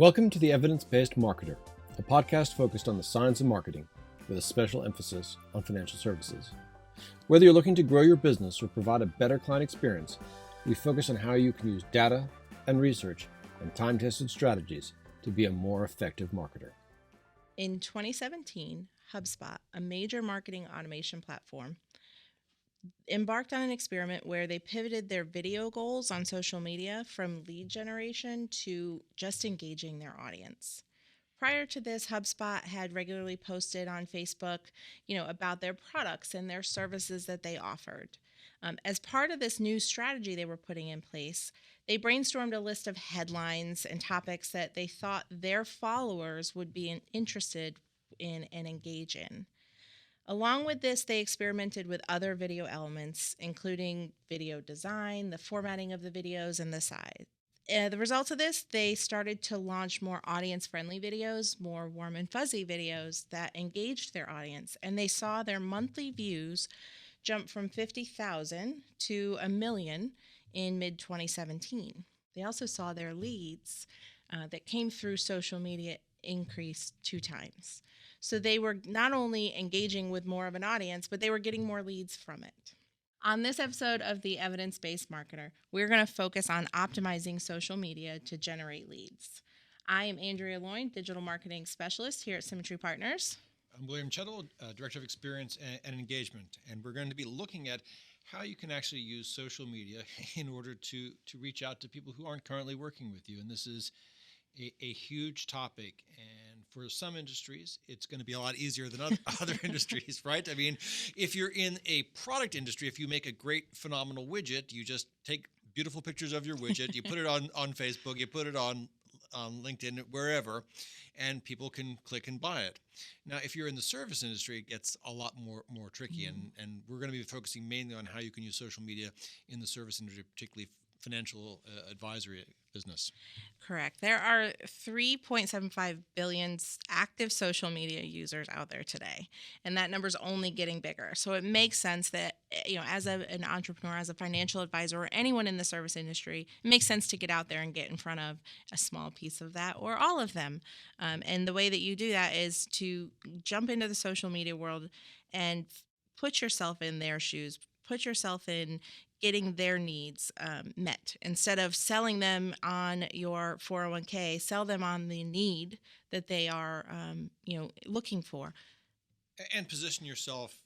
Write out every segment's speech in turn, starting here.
Welcome to The Evidence-Based Marketer, a podcast focused on the science of marketing with a special emphasis on financial services. Whether you're looking to grow your business or provide a better client experience, we focus on how you can use data and research and time-tested strategies to be a more effective marketer. In 2017, HubSpot, a major marketing automation platform, embarked on an experiment where they pivoted their video goals on social media from lead generation to just engaging their audience. Prior to this, HubSpot had regularly posted on Facebook, about their products and their services that they offered. As part of this new strategy they were putting in place, they brainstormed a list of headlines and topics that they thought their followers would be interested in and engage in. Along with this, they experimented with other video elements, including video design, the formatting of the videos, and the size. The results of this, they started to launch more audience-friendly videos, more warm and fuzzy videos that engaged their audience, and they saw their monthly views jump from 50,000 to 1 million in mid-2017. They also saw their leads that came through social media increase 2 times. So they were not only engaging with more of an audience, but they were getting more leads from it. On this episode of The Evidence-Based Marketer, we're going to focus on optimizing social media to generate leads. I am Andrea Loyne, Digital Marketing Specialist here at Symmetry Partners. I'm William Chettle, Director of Experience and Engagement, and we're going to be looking at how you can actually use social media in order to reach out to people who aren't currently working with you. And this is a huge topic, and for some industries, it's going to be a lot easier than other industries, right? I mean, if you're in a product industry, if you make a great, phenomenal widget, you just take beautiful pictures of your widget, you put it on Facebook, you put it on LinkedIn, wherever, and people can click and buy it. Now, if you're in the service industry, it gets a lot more tricky, and we're going to be focusing mainly on how you can use social media in the service industry, particularly financial advisory business. Correct. There are 3.75 billion active social media users out there today, and that number is only getting bigger. So it makes sense that, as an entrepreneur, as a financial advisor, or anyone in the service industry, it makes sense to get out there and get in front of a small piece of that or all of them. And the way that you do that is to jump into the social media world and put yourself in their shoes, put yourself in getting their needs met. Instead of selling them on your 401k, sell them on the need that they are, looking for. And position yourself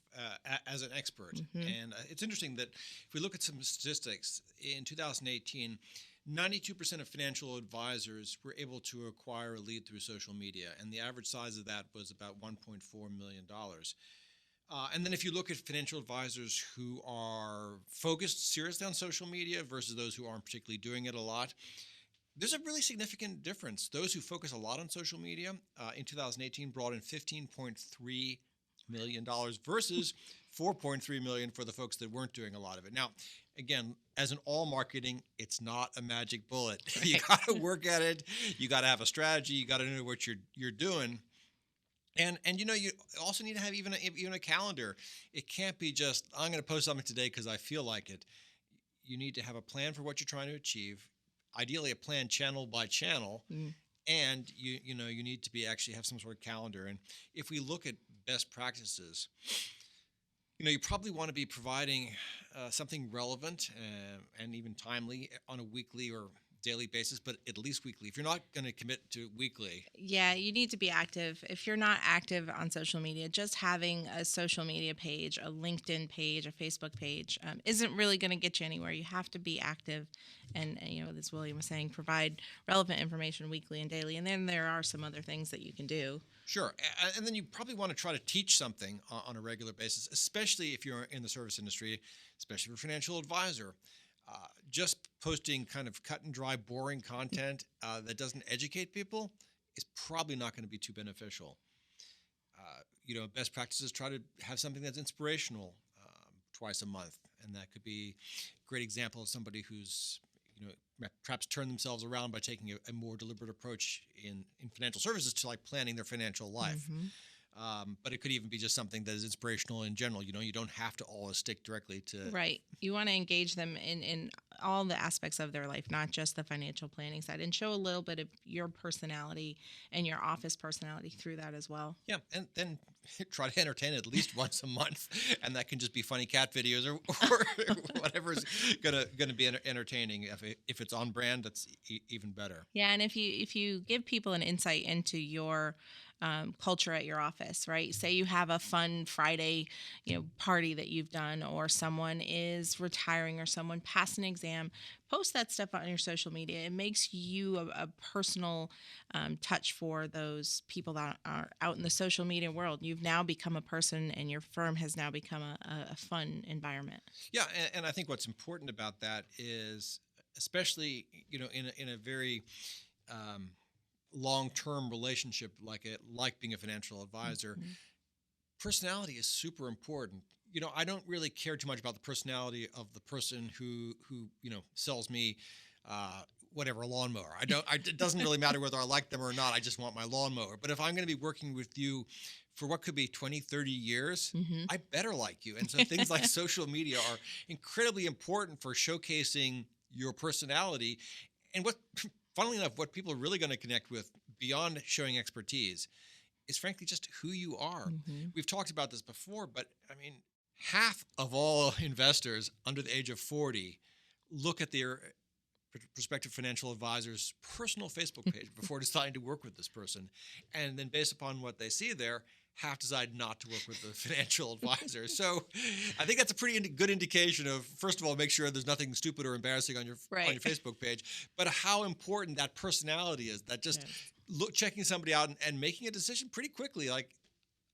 as an expert. Mm-hmm. And it's interesting that if we look at some statistics, in 2018, 92% of financial advisors were able to acquire a lead through social media, and the average size of that was about $1.4 million. And then if you look at financial advisors who are focused seriously on social media versus those who aren't particularly doing it a lot, there's a really significant difference. Those who focus a lot on social media in 2018 brought in $15.3 million versus $4.3 million for the folks that weren't doing a lot of it. Now, again, as in all marketing, it's not a magic bullet. You got to work at it. You got to have a strategy. You got to know what you're doing. And you also need to have even a calendar. It can't be just, I'm going to post something today because I feel like it. You need to have a plan for what you're trying to achieve, ideally a plan channel by channel, and you need to be actually have some sort of calendar. And if we look at best practices, you probably want to be providing something relevant and even timely on a weekly or daily basis, but at least weekly. If you're not going to commit to weekly. Yeah, you need to be active. If you're not active on social media, just having a social media page, a LinkedIn page, a Facebook page isn't really going to get you anywhere. You have to be active and, as William was saying, provide relevant information weekly and daily. And then there are some other things that you can do. Sure. And then you probably want to try to teach something on a regular basis, especially if you're in the service industry, especially for a financial advisor. Just posting kind of cut and dry, boring content that doesn't educate people is probably not going to be too beneficial. Best practices, try to have something that's inspirational twice a month. And that could be a great example of somebody who's, perhaps turned themselves around by taking a more deliberate approach in financial services to like planning their financial life. Mm-hmm. But it could even be just something that is inspirational in general. You don't have to always stick directly to. Right. You want to engage them in all the aspects of their life, not just the financial planning side, and show a little bit of your personality and your office personality through that as well. Yeah, and then try to entertain at least once a month, and that can just be funny cat videos or whatever's gonna be entertaining. If it's on brand, that's even better. Yeah, and if you give people an insight into your culture at your office, right? Say you have a fun Friday, party that you've done, or someone is retiring, or someone passed an exam. Post that stuff on your social media. It makes you a personal touch for those people that are out in the social media world. You've now become a person, and your firm has now become a fun environment. Yeah, and I think what's important about that is, especially in a very long-term relationship like being a financial advisor, Mm-hmm. personality is super important. I don't really care too much about the personality of the person who sells me whatever, a lawnmower. It doesn't really matter whether I like them or not. I just want my lawnmower. But if I'm going to be working with you for what could be 20, 30 years, Mm-hmm. I better like you. And so things like social media are incredibly important for showcasing your personality. And funnily enough, what people are really going to connect with beyond showing expertise is frankly just who you are. Mm-hmm. We've talked about this before, but I mean, half of all investors under the age of 40 look at their prospective financial advisor's personal Facebook page before deciding to work with this person. And then based upon what they see there, half decide not to work with the financial advisor. So I think that's a pretty good indication of, first of all, make sure there's nothing stupid or embarrassing on your Facebook page, but how important that personality is, that just checking somebody out and making a decision pretty quickly, like,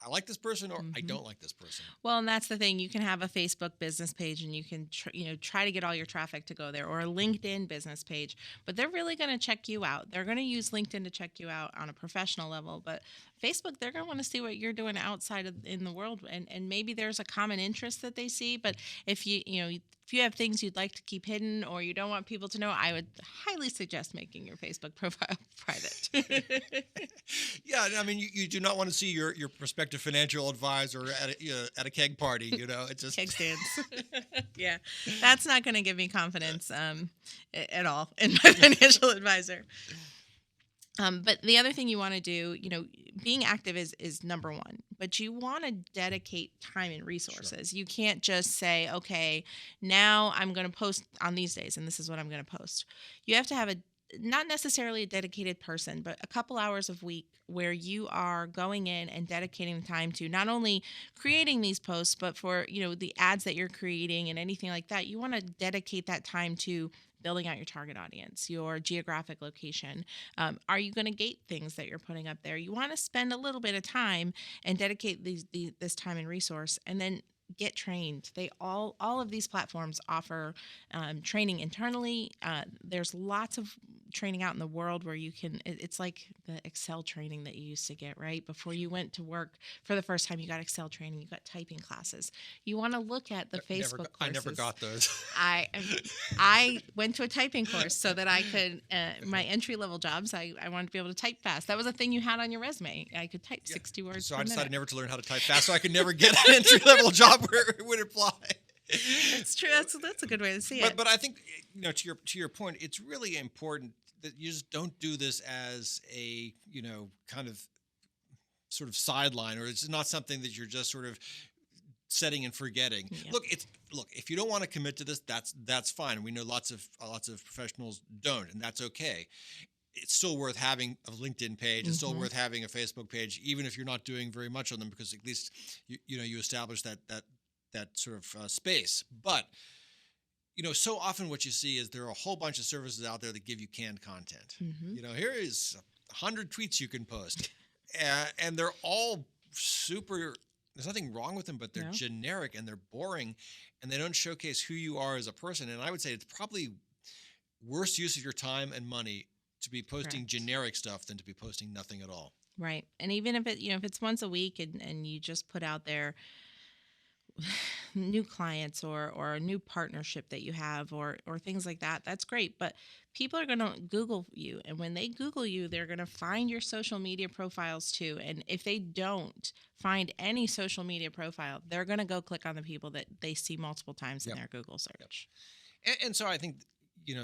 I like this person, or I don't like this person. Well, and that's the thing. You can have a Facebook business page, and you can try to get all your traffic to go there, or a LinkedIn business page. But they're really going to check you out. They're going to use LinkedIn to check you out on a professional level. But Facebook, they're going to want to see what you're doing outside in the world, and maybe there's a common interest that they see. But if if you have things you'd like to keep hidden, or you don't want people to know, I would highly suggest making your Facebook profile private. Yeah, I mean, you do not want to see your prospective financial advisor at a keg party. It's just keg stands. Yeah, that's not going to give me confidence at all in my financial advisor. But the other thing you want to do, being active is number one, but you want to dedicate time and resources. Sure. You can't just say, okay, now I'm going to post on these days, and this is what I'm going to post. You have to have not necessarily a dedicated person, but a couple hours a week where you are going in and dedicating the time to not only creating these posts, but for, the ads that you're creating and anything like that. You want to dedicate that time to building out your target audience, your geographic location. Are you going to gate things that you're putting up there? You want to spend a little bit of time and dedicate this time and resource, and then get trained. They all of these platforms offer training internally. There's lots of training out in the world where you can. It's like the Excel training that you used to get, right? Before you went to work for the first time, you got Excel training. You got typing classes. You want to look at the Facebook courses. I never got those. I went to a typing course so that I could my entry level jobs. I wanted to be able to type fast. That was a thing you had on your resume. I could type 60 words. So per I decided minute. never to learn how to type fast, so I could never get an entry level job where it would apply. That's true. That's a good way to see it. But I think to your point, it's really important that you just don't do this as a kind of sort of sideline, or it's not something that you're just sort of setting and forgetting. Yeah. Look, if you don't want to commit to this, that's fine. We know lots of professionals don't, and that's okay. It's still worth having a LinkedIn page. It's still worth having a Facebook page, even if you're not doing very much on them, because at least you establish that sort of space. But so often what you see is there are a whole bunch of services out there that give you canned content. Here is 100 tweets you can post, and they're all super. There's nothing wrong with them, but they're generic and they're boring, and they don't showcase who you are as a person. And I would say it's probably worse use of your time and money to be posting generic stuff than to be posting nothing at all. Right. And even if if it's once a week and you just put out there new clients or a new partnership that you have or things like that, that's great. But people are going to Google you. And when they Google you, they're going to find your social media profiles too. And if they don't find any social media profile, they're going to go click on the people that they see multiple times in their Google search. And so I think,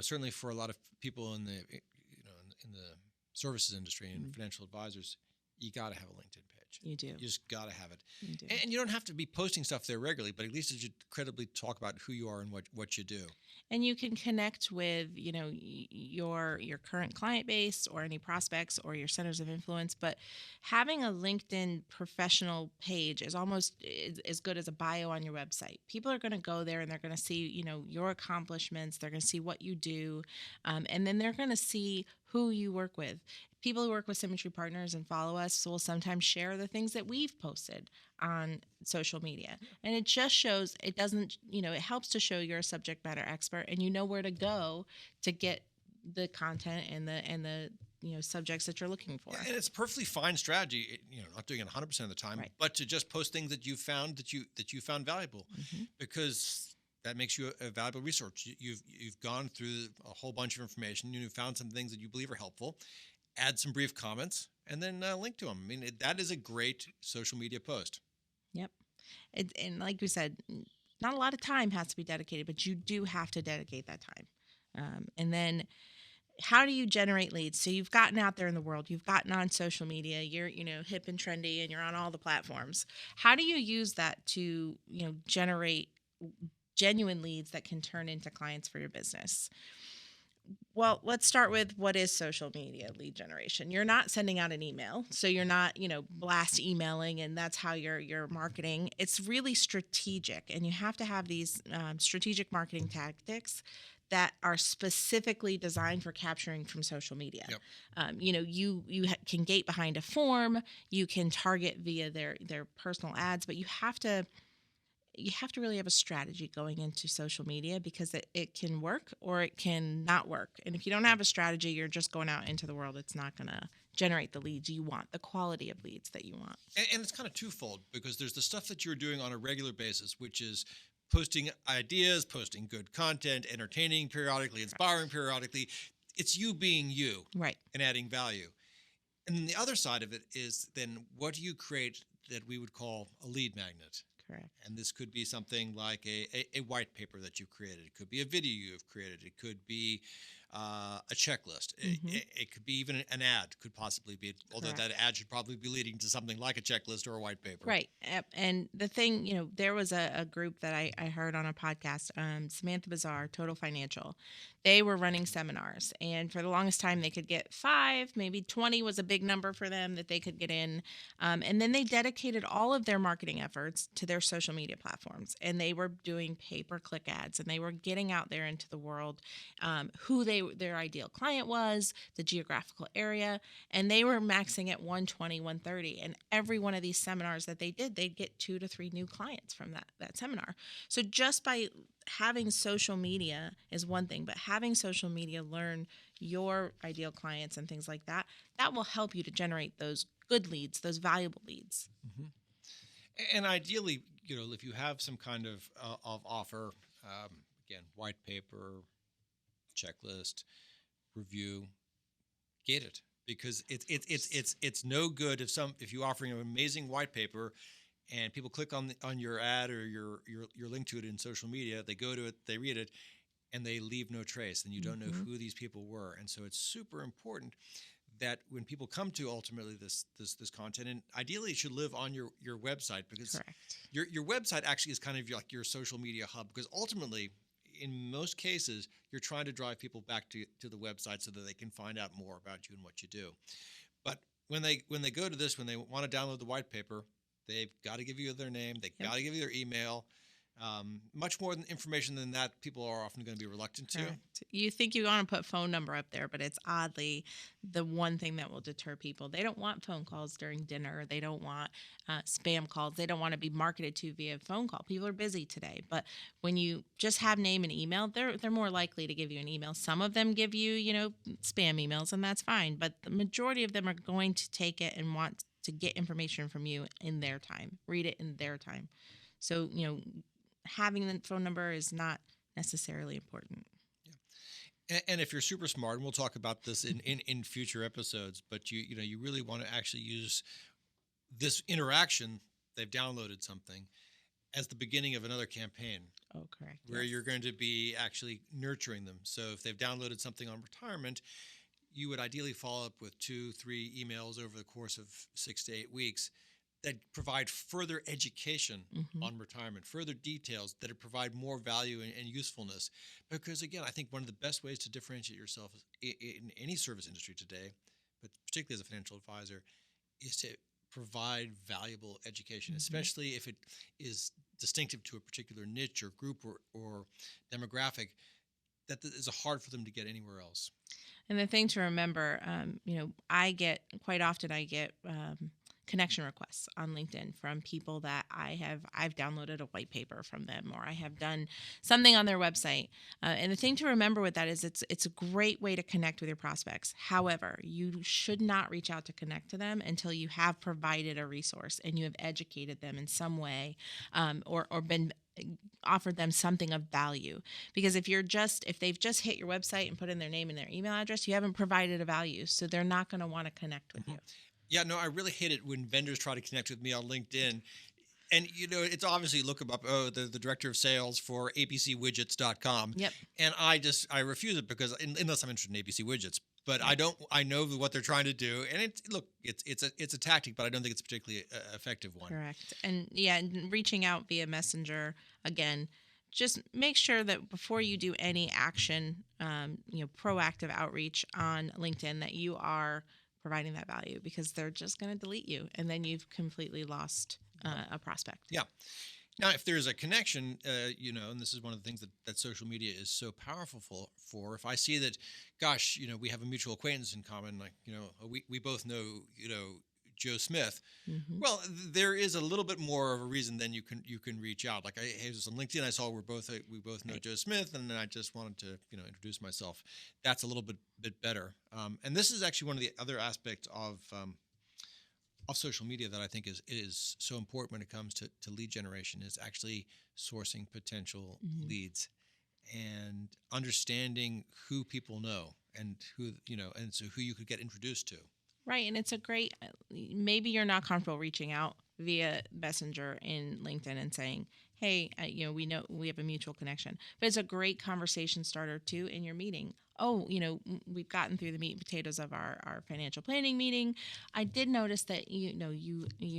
certainly for a lot of people in the, in the services industry and financial advisors, you got to have a LinkedIn page. You do. You just got to have it. You do. And you don't have to be posting stuff there regularly, but at least you should credibly talk about who you are and what you do. And you can connect with, your current client base or any prospects or your centers of influence. But having a LinkedIn professional page is almost as good as a bio on your website. People are going to go there and they're going to see, your accomplishments. They're going to see what you do, and then they're going to see who you work with. People who work with Symmetry Partners and follow us will sometimes share the things that we've posted on social media. And it just shows, it doesn't, it helps to show you're a subject matter expert and you know where to go to get the content and the subjects that you're looking for. And it's a perfectly fine strategy, not doing it 100% of the time, Right. but to just post things that you found that you found valuable, because that makes you a valuable resource. You've gone through a whole bunch of information. You've found some things that you believe are helpful. Add some brief comments, and then link to them. I mean, that is a great social media post. Yep. And like we said, not a lot of time has to be dedicated, but you do have to dedicate that time. And then how do you generate leads? So you've gotten out there in the world, you've gotten on social media, you're, hip and trendy, and you're on all the platforms. How do you use that to, generate genuine leads that can turn into clients for your business? Well, let's start with what is social media lead generation. You're not sending out an email, so you're not, blast emailing, and that's how you're marketing. It's really strategic, and you have to have these strategic marketing tactics that are specifically designed for capturing from social media. Yep. You can gate behind a form, you can target via their personal ads, but you have to really have a strategy going into social media, because it can work or it can not work. And if you don't have a strategy, you're just going out into the world. It's not going to generate the leads you want, the quality of leads that you want. And it's kind of twofold, because there's the stuff that you're doing on a regular basis, which is posting ideas, posting good content, entertaining periodically, inspiring periodically. It's you being you, right, and adding value. And then the other side of it is then what do you create that we would call a lead magnet? Correct. And this could be something like a white paper that you've created. It could be a video you've created. It could be a checklist. It could be even an ad could possibly be, although that ad should probably be leading to something like a checklist or a white paper. Right. And the thing, there was a group that I heard on a podcast, Samantha Bazaar, Total Financial. They were running seminars, and for the longest time they could get 5, maybe 20 was a big number for them that they could get in. And then they dedicated all of their marketing efforts to their social media platforms, and they were doing pay-per-click ads, and they were getting out there into the world, who their ideal client was, the geographical area, and they were maxing at 120, 130. And every one of these seminars that they did, they'd get 2 to 3 new clients from that seminar. So just by having social media is one thing, but having social media learn your ideal clients and things like that, that will help you to generate those good leads, those valuable leads. And ideally, if you have some kind of offer, again, white paper, checklist, review, get it, because it's no good if you're offering an amazing white paper and people click on your ad or your link to it in social media, they go to it, they read it, and they leave no trace, and you don't know who these people were. And so it's super important that when people come to ultimately this content, and ideally it should live on your website, because your website actually is kind of like your social media hub, because ultimately, in most cases, you're trying to drive people back to the website so that they can find out more about you and what you do. But when they go to this, when they want to download the white paper, they've got to give you their name. They've got to give you their email. Much more information than that, people are often going to be reluctant to. Correct. You think you want to put phone number up there, but it's oddly the one thing that will deter people. They don't want phone calls during dinner. They don't want spam calls. They don't want to be marketed to via phone call. People are busy today. But when you just have name and email, they're more likely to give you an email. Some of them give you, spam emails, and that's fine. But the majority of them are going to take it and want to get information from you in their time, read it in their time. So, having the phone number is not necessarily important. Yeah. And if you're super smart, and we'll talk about this in future episodes, but you really want to actually use this interaction, they've downloaded something, as the beginning of another campaign. Oh, correct. where Yes. you're going to be actually nurturing them. So if they've downloaded something on retirement, you would ideally follow up with 2-3 emails over the course of 6 to 8 weeks that provide further education Mm-hmm. on retirement, further details that provide more value and usefulness. Because again, I think one of the best ways to differentiate yourself in any service industry today, but particularly as a financial advisor, is to provide valuable education, Mm-hmm. especially if it is distinctive to a particular niche or group or demographic that is hard for them to get anywhere else. And the thing to remember, I get connection requests on LinkedIn from people that I've downloaded a white paper from them, or I have done something on their website. And the thing to remember with that is it's a great way to connect with your prospects. However, you should not reach out to connect to them until you have provided a resource and you have educated them in some way, or been offered them something of value. Because if they've just hit your website and put in their name and their email address, you haven't provided a value, so they're not going to want to connect with you. Yeah, no, I really hate it when vendors try to connect with me on LinkedIn. And, it's obviously look them up. Oh, the director of sales for abcwidgets.com. Yep. And I refuse it because unless I'm interested in ABC widgets, but I know what they're trying to do. And it's a tactic, but I don't think it's a particularly effective one. Correct. And and reaching out via Messenger, again, just make sure that before you do any action, proactive outreach on LinkedIn, that you are providing that value, because they're just going to delete you and then you've completely lost a prospect. Yeah. Now, if there's a connection, and this is one of the things that social media is so powerful for, if I see that, gosh, we have a mutual acquaintance in common, like, we both know, Joe Smith. Mm-hmm. Well, there is a little bit more of a reason than you can reach out. Like, hey, on LinkedIn, I saw we both know Right. Joe Smith, and then I just wanted to introduce myself. That's a little bit better. And this is actually one of the other aspects of social media that I think is so important when it comes to lead generation, is actually sourcing potential Mm-hmm. leads and understanding who people know and who and so who you could get introduced to. Right. And it's a great, maybe you're not comfortable reaching out via Messenger in LinkedIn and saying, hey, we know we have a mutual connection, but it's a great conversation starter too in your meeting. Oh, we've gotten through the meat and potatoes of our financial planning meeting. I did notice that, you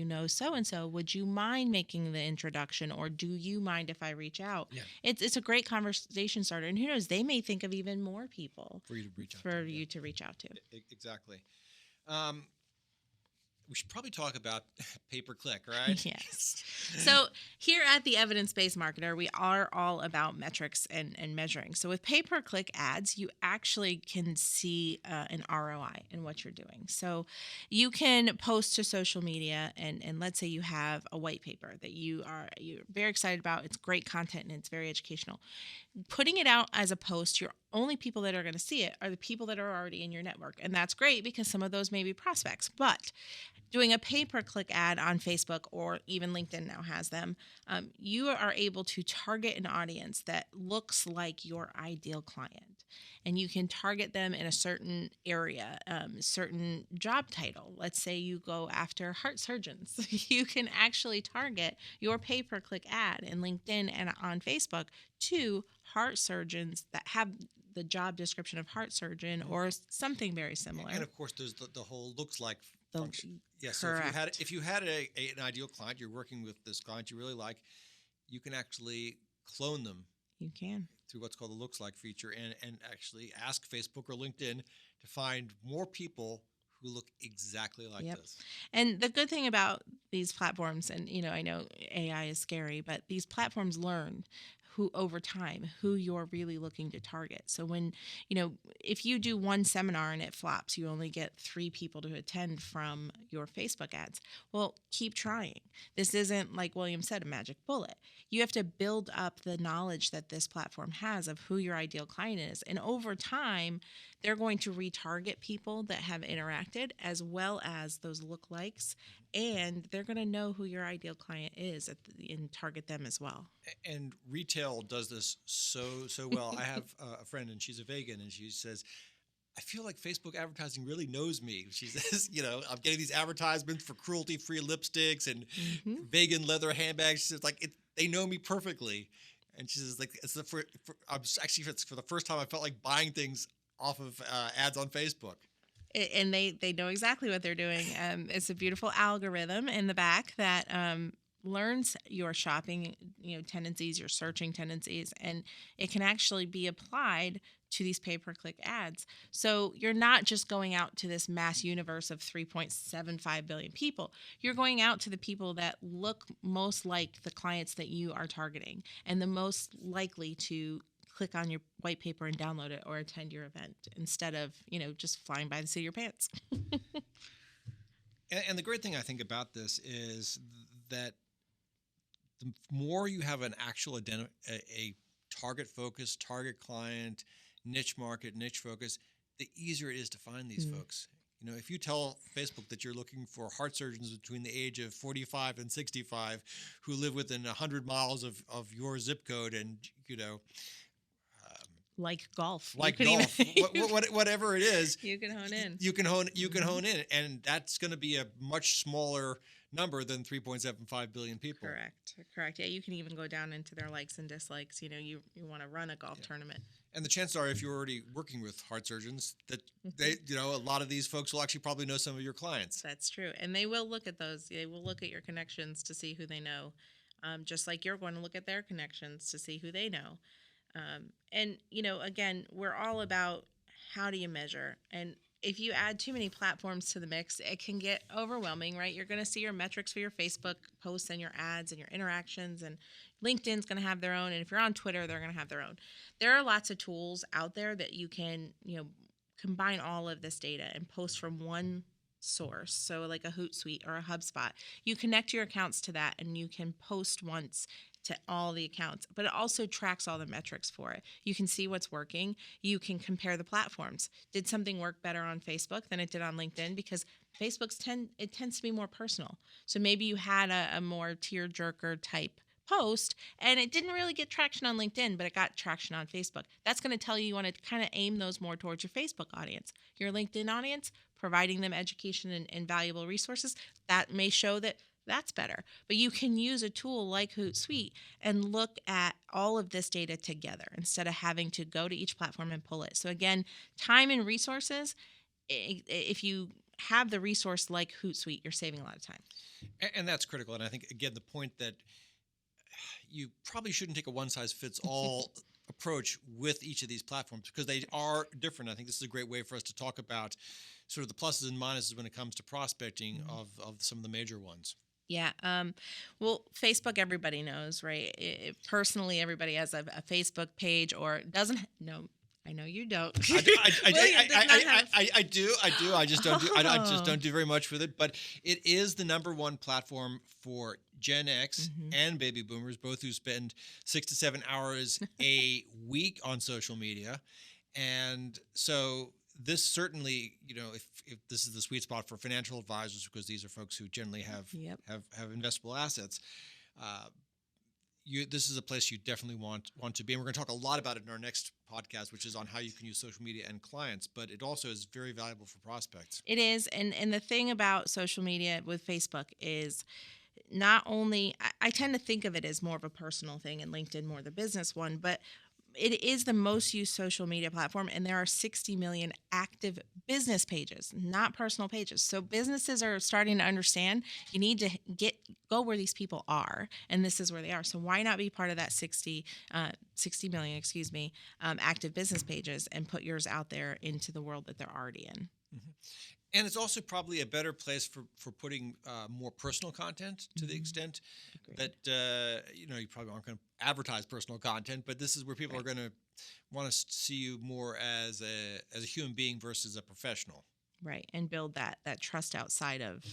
know, so-and-so, would you mind making the introduction, or do you mind if I reach out? Yeah. It's a great conversation starter. And who knows, they may think of even more people For you to reach out for to. you to reach out to. Exactly. We should probably talk about pay-per-click, right? Yes. So here at the Evidence-Based Marketer, we are all about metrics and measuring. So with pay-per-click ads, you actually can see an ROI in what you're doing. So you can post to social media, and let's say you have a white paper that you're very excited about. It's great content and it's very educational. Putting it out as a post, your only people that are going to see it are the people that are already in your network. And that's great because some of those may be prospects. But doing a pay-per-click ad on Facebook, or even LinkedIn now has them, you are able to target an audience that looks like your ideal client. And you can target them in a certain area, certain job title. Let's say you go after heart surgeons. You can actually target your pay-per-click ad in LinkedIn and on Facebook to heart surgeons that have the job description of heart surgeon or something very similar. And of course, there's the whole looks like function. Yeah, correct. So if you had an ideal client, you're working with this client you really like, you can actually clone them. You can. Through what's called the looks like feature, and actually ask Facebook or LinkedIn to find more people who look exactly like this. And the good thing about these platforms, and I know AI is scary, but these platforms learn over time who you're really looking to target. So when, if you do one seminar and it flops, you only get 3 people to attend from your Facebook ads. Well, keep trying. This isn't, like William said, a magic bullet. You have to build up the knowledge that this platform has of who your ideal client is. And over time, they're going to retarget people that have interacted, as well as those lookalikes, and they're going to know who your ideal client is and target them as well. And retail does this so well. I have a friend, and she's a vegan, and she says, I feel like Facebook advertising really knows me. She says, I'm getting these advertisements for cruelty-free lipsticks and vegan leather handbags. She says, they know me perfectly. And she says, like, it's for the first time I felt like buying things off of ads on Facebook. And they know exactly what they're doing. It's a beautiful algorithm in the back that learns your shopping, tendencies, your searching tendencies, and it can actually be applied to these pay-per-click ads. So you're not just going out to this mass universe of 3.75 billion people. You're going out to the people that look most like the clients that you are targeting and the most likely to click on your white paper and download it or attend your event instead of, just flying by the seat of your pants. And the great thing I think about this is that the more you have an actual a target focus, target client, niche market, niche focus, the easier it is to find these folks. If you tell Facebook that you're looking for heart surgeons between the age of 45 and 65 who live within 100 miles of your zip code and, like golf. Whatever it is, you can hone in. You can hone in, and that's going to be a much smaller number than 3.75 billion people. Correct. Yeah, you can even go down into their likes and dislikes. You want to run a golf tournament. And the chances are, if you're already working with heart surgeons, that they, a lot of these folks will actually probably know some of your clients. That's true, and they will look at those. They will look at your connections to see who they know, just like you're going to look at their connections to see who they know. And, again, we're all about how do you measure? And if you add too many platforms to the mix, it can get overwhelming, right? You're going to see your metrics for your Facebook posts and your ads and your interactions, and LinkedIn's going to have their own. And if you're on Twitter, they're going to have their own. There are lots of tools out there that you can, combine all of this data and post from one source. So like a Hootsuite or a HubSpot, you connect your accounts to that and you can post once to all the accounts, but it also tracks all the metrics for it. You can see what's working. You can compare the platforms. Did something work better on Facebook than it did on LinkedIn? Because Facebook's tends to be more personal. So maybe you had a more tearjerker type post and it didn't really get traction on LinkedIn, but it got traction on Facebook. That's going to tell you want to kind of aim those more towards your Facebook audience. Your LinkedIn audience, providing them education and valuable resources, that may show that that's better. But you can use a tool like Hootsuite and look at all of this data together instead of having to go to each platform and pull it. So again, time and resources, if you have the resource like Hootsuite, you're saving a lot of time. And that's critical. And I think, again, the point that you probably shouldn't take a one-size-fits-all approach with each of these platforms because they are different. I think this is a great way for us to talk about sort of the pluses and minuses when it comes to prospecting of some of the major ones. Yeah. Well, Facebook, everybody knows, right? Personally, everybody has a Facebook page or doesn't. No, I know you don't. I do. I just don't do very much with it. But it is the number one platform for Gen X and baby boomers, both who spend 6 to 7 hours a week on social media. And so this certainly, if this is the sweet spot for financial advisors, because these are folks who generally have investable assets, this is a place you definitely want to be. And we're going to talk a lot about it in our next podcast, which is on how you can use social media and clients. But it also is very valuable for prospects. It is. And the thing about social media with Facebook is not only, I tend to think of it as more of a personal thing and LinkedIn more the business one, but it is the most used social media platform, and there are 60 million active business pages, not personal pages. So businesses are starting to understand you need to go where these people are, and this is where they are. So why not be part of that 60 million, active business pages and put yours out there into the world that they're already in? Mm-hmm. And it's also probably a better place for putting more personal content to the extent that, you probably aren't going to advertise personal content, but this is where people are going to want to see you more as a human being versus a professional. Right, and build that trust outside of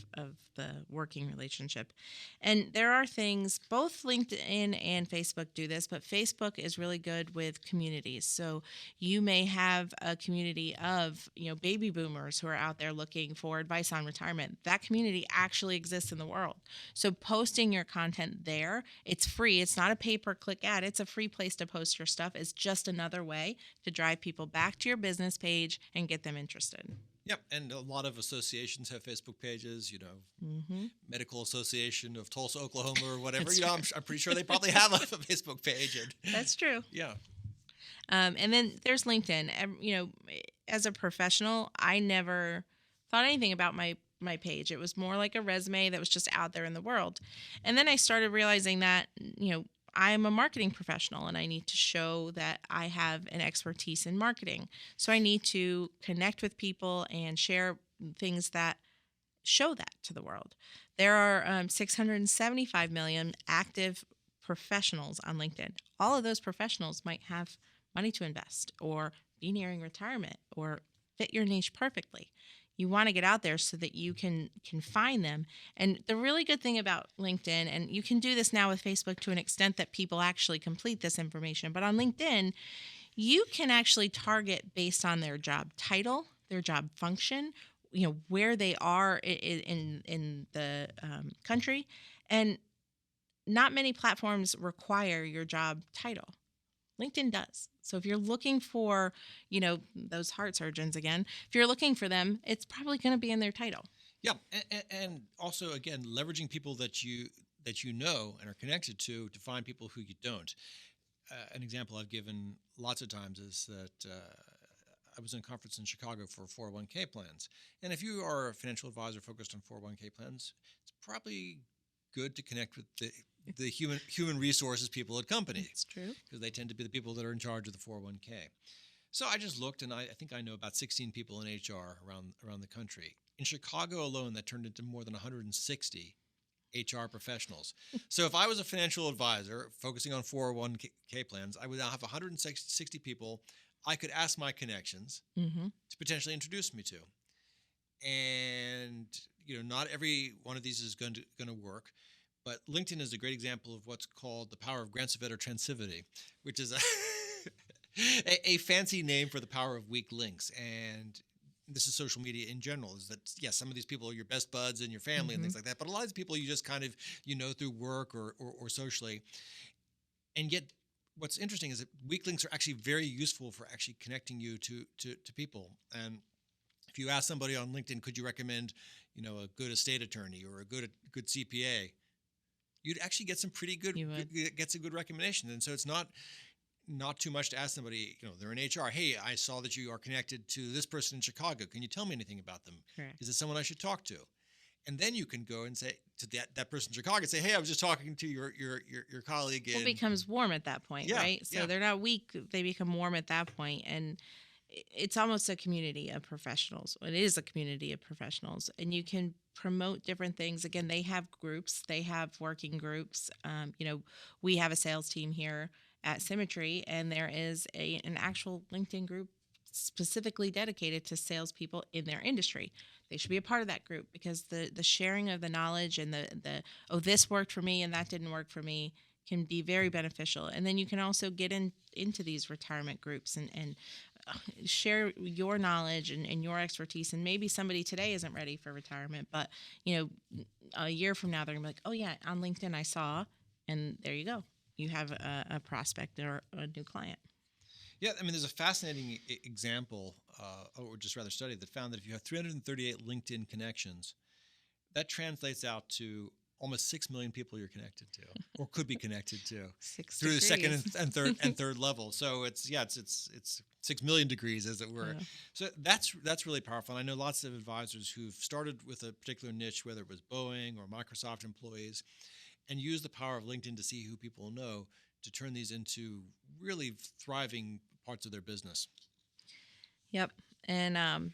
the working relationship. And there are things, both LinkedIn and Facebook do this, but Facebook is really good with communities. So you may have a community of, baby boomers who are out there looking for advice on retirement. That community actually exists in the world. So posting your content there, it's free. It's not a pay-per-click ad. It's a free place to post your stuff. It's just another way to drive people back to your business page and get them interested. Yep, and a lot of associations have Facebook pages. Mm-hmm. Medical Association of Tulsa, Oklahoma, or whatever. That's I'm pretty sure they probably have a Facebook page. And That's true. yeah, And then there's LinkedIn. As a professional, I never thought anything about my page. It was more like a resume that was just out there in the world. And then I started realizing that, I'm a marketing professional and I need to show that I have an expertise in marketing. So I need to connect with people and share things that show that to the world. There are 675 million active professionals on LinkedIn. All of those professionals might have money to invest or be nearing retirement or fit your niche perfectly. You want to get out there so that you can find them. And the really good thing about LinkedIn, and you can do this now with Facebook to an extent that people actually complete this information, but on LinkedIn, you can actually target based on their job title, their job function, where they are in the country, and not many platforms require your job title. LinkedIn does. So if you're looking for, those heart surgeons again, if you're looking for them, it's probably going to be in their title. yeah, and also again leveraging people that you know and are connected to find people who you don't. An example I've given lots of times is that I was in a conference in Chicago for 401k plans, and if you are a financial advisor focused on 401k plans, it's probably good to connect with the human resources people at companies. It's true. Because they tend to be the people that are in charge of the 401k. So I just looked, and I think I know about 16 people in HR around the country. In Chicago alone, that turned into more than 160 HR professionals. So if I was a financial advisor focusing on 401k plans, I would now have 160 people I could ask my connections Mm-hmm. to potentially introduce me to. And not every one of these is going to work. But LinkedIn is a great example of what's called the power of Grantsivit or Transivity, which is a fancy name for the power of weak links. And this is social media in general, is that, yes, some of these people are your best buds and your family and things like that. But a lot of people you just kind of, through work or socially. And yet what's interesting is that weak links are actually very useful for actually connecting you to people. And if you ask somebody on LinkedIn, could you recommend, a good estate attorney or a good CPA? You'd actually get some pretty good recommendation. And so it's not too much to ask somebody, they're in HR. Hey, I saw that you are connected to this person in Chicago. Can you tell me anything about them? Correct. Is it someone I should talk to? And then you can go and say to that person in Chicago and say, hey, I was just talking to your colleague. Well, it becomes warm at that point, right? So they're not weak. They become warm at that point. And it's almost a community of professionals. It is a community of professionals. And you can promote different things. Again, they have groups. They have working groups. We have a sales team here at Symmetry, and there is an actual LinkedIn group specifically dedicated to salespeople in their industry. They should be a part of that group because the sharing of the knowledge and the this worked for me and that didn't work for me can be very beneficial. And then you can also get into these retirement groups and share your knowledge and your expertise. And maybe somebody today isn't ready for retirement, but a year from now they're gonna be like, oh yeah, on LinkedIn I saw, and there you go. You have a prospect or a new client. Yeah, I mean, there's a fascinating example, or just rather study, that found that if you have 338 LinkedIn connections, that translates out to almost 6 million people you're connected to, or could be connected to, through the second and third level. So it's 6 million degrees, as it were. Yeah. So that's really powerful. And I know lots of advisors who've started with a particular niche, whether it was Boeing or Microsoft employees, and use the power of LinkedIn to see who people know to turn these into really thriving parts of their business. Yep. And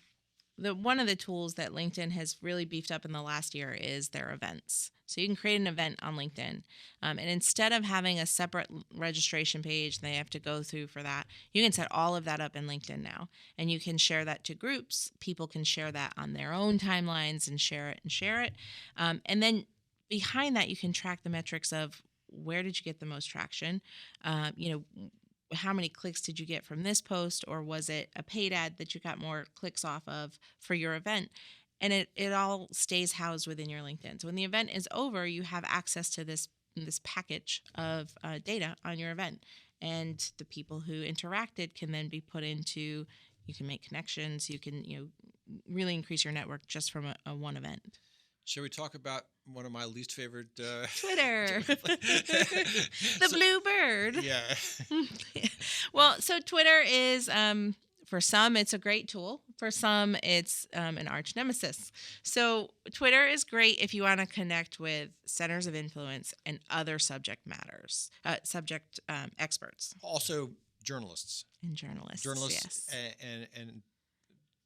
one of the tools that LinkedIn has really beefed up in the last year is their events. So you can create an event on LinkedIn. And instead of having a separate registration page they have to go through for that, you can set all of that up in LinkedIn now. And you can share that to groups. People can share that on their own timelines and share it. And then behind that, you can track the metrics of where did you get the most traction? How many clicks did you get from this post, or was it a paid ad that you got more clicks off of for your event? And it all stays housed within your LinkedIn. So when the event is over, you have access to this package of data on your event. And the people who interacted can then be put into, you can make connections, you can really increase your network just from a one event. Shall we talk about one of my least favorite? Twitter, the blue bird. Yeah. Well, so Twitter is, for some, it's a great tool. For some, it's an arch nemesis. So Twitter is great if you want to connect with centers of influence and other subject matters, experts. Also, journalists. And journalists, Journalists, yes. and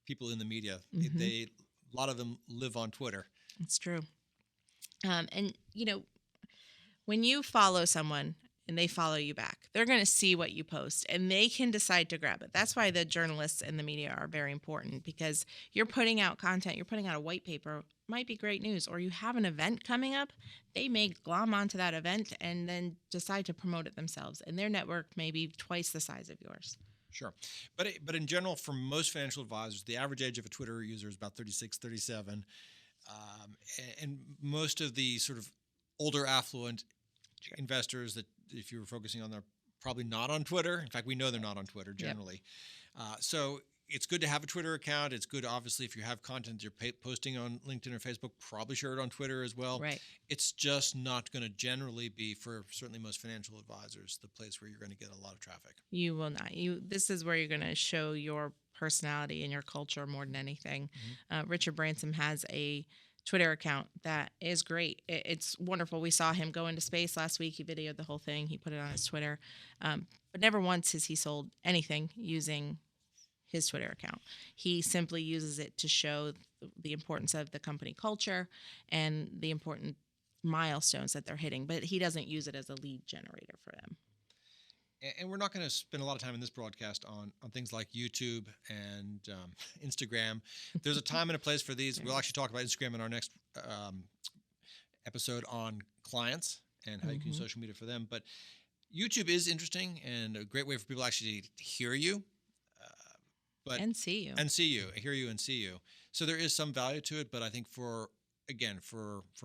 people in the media. Mhm. A lot of them live on Twitter. It's true. And, when you follow someone and they follow you back, they're going to see what you post and they can decide to grab it. That's why the journalists and the media are very important, because you're putting out content, you're putting out a white paper, might be great news, or you have an event coming up. They may glom onto that event and then decide to promote it themselves. And their network may be twice the size of yours. Sure. But in general, for most financial advisors, the average age of a Twitter user is about 36, 37. And most of the sort of older affluent investors that, if you were focusing on, they're probably not on Twitter. In fact, we know they're not on Twitter generally. Yep. So it's good to have a Twitter account. It's good, obviously, if you have content you're posting on LinkedIn or Facebook, probably share it on Twitter as well. Right. It's just not going to generally be, for certainly most financial advisors, the place where you're going to get a lot of traffic. You will not. This is where you're going to show your personality and your culture more than anything. Mm-hmm. Richard Branson has a Twitter account that is great. It's wonderful. We saw him go into space last week. He videoed the whole thing. He put it on his Twitter. But never once has he sold anything using his Twitter account. He simply uses it to show the importance of the company culture and the important milestones that they're hitting. But he doesn't use it as a lead generator for them. And we're not going to spend a lot of time in this broadcast on things like YouTube and Instagram. There's a time and a place for these. We'll actually talk about Instagram in our next episode on clients and how you can use social media for them. But YouTube is interesting and a great way for people actually to hear you. And see you. Hear you and see you. So there is some value to it, but I think for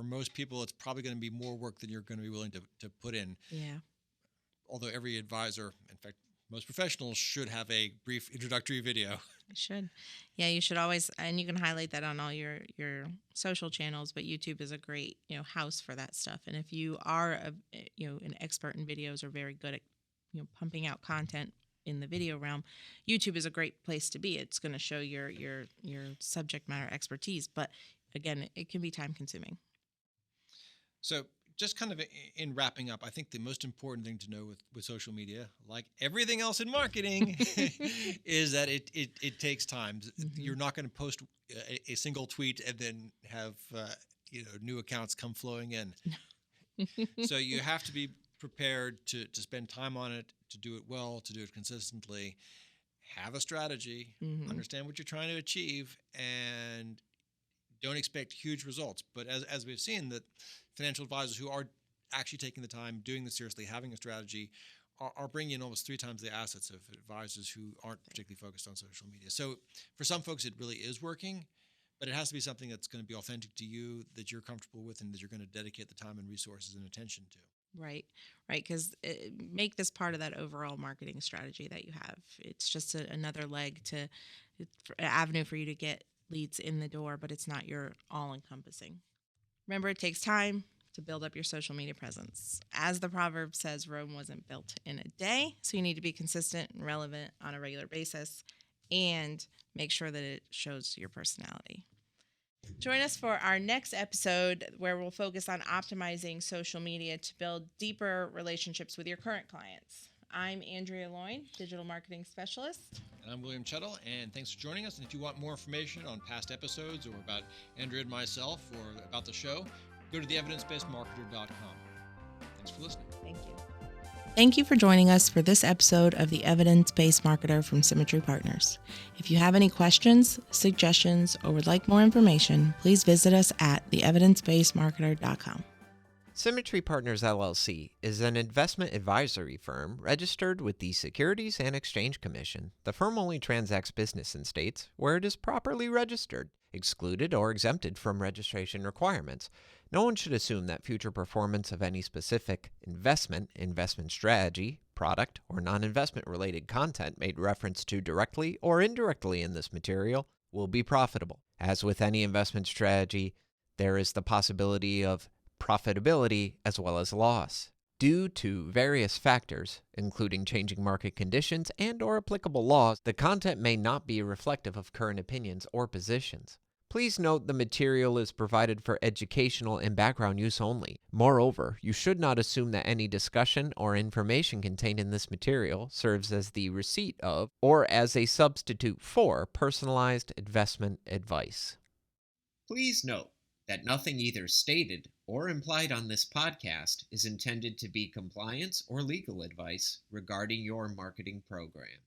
most people, it's probably going to be more work than you're going to be willing to put in. Yeah. Although every advisor, in fact, most professionals should have a brief introductory video. You should. Yeah, you should always, and you can highlight that on all your social channels, but YouTube is a great, house for that stuff. And if you are an expert in videos or very good at, pumping out content in the video realm, YouTube is a great place to be. It's going to show your subject matter expertise, but again, it can be time consuming. So just kind of in wrapping up, I think the most important thing to know with social media, like everything else in marketing, is that it takes time. Mm-hmm. You're not going to post a single tweet and then have new accounts come flowing in. So you have to be prepared to spend time on it, to do it well, to do it consistently, have a strategy, understand what you're trying to achieve, and don't expect huge results. But as we've seen, that financial advisors who are actually taking the time, doing this seriously, having a strategy, are bringing in almost 3 times the assets of advisors who aren't particularly focused on social media. So for some folks, it really is working, but it has to be something that's going to be authentic to you, that you're comfortable with, and that you're going to dedicate the time and resources and attention to. Right. Because make this part of that overall marketing strategy that you have. It's just another leg an avenue for you to get leads in the door, but it's not your all-encompassing. Remember, it takes time to build up your social media presence. As the proverb says, Rome wasn't built in a day, so you need to be consistent and relevant on a regular basis and make sure that it shows your personality. Join us for our next episode where we'll focus on optimizing social media to build deeper relationships with your current clients. I'm Andrea Loyne, Digital Marketing Specialist. And I'm William Chettle, and thanks for joining us. And if you want more information on past episodes or about Andrea and myself or about the show, go to theevidencebasedmarketer.com. Thanks for listening. Thank you. Thank you for joining us for this episode of The Evidence-Based Marketer from Symmetry Partners. If you have any questions, suggestions, or would like more information, please visit us at theevidencebasedmarketer.com. Symmetry Partners LLC is an investment advisory firm registered with the Securities and Exchange Commission. The firm only transacts business in states where it is properly registered, excluded or exempted from registration requirements. No one should assume that future performance of any specific investment strategy, product, or non-investment related content made reference to directly or indirectly in this material will be profitable. As with any investment strategy, there is the possibility of profitability as well as loss. Due to various factors, including changing market conditions and/or applicable laws, the content may not be reflective of current opinions or positions. Please note the material is provided for educational and background use only. Moreover, you should not assume that any discussion or information contained in this material serves as the receipt of or as a substitute for personalized investment advice. Please note that nothing either stated or implied on this podcast is intended to be compliance or legal advice regarding your marketing program.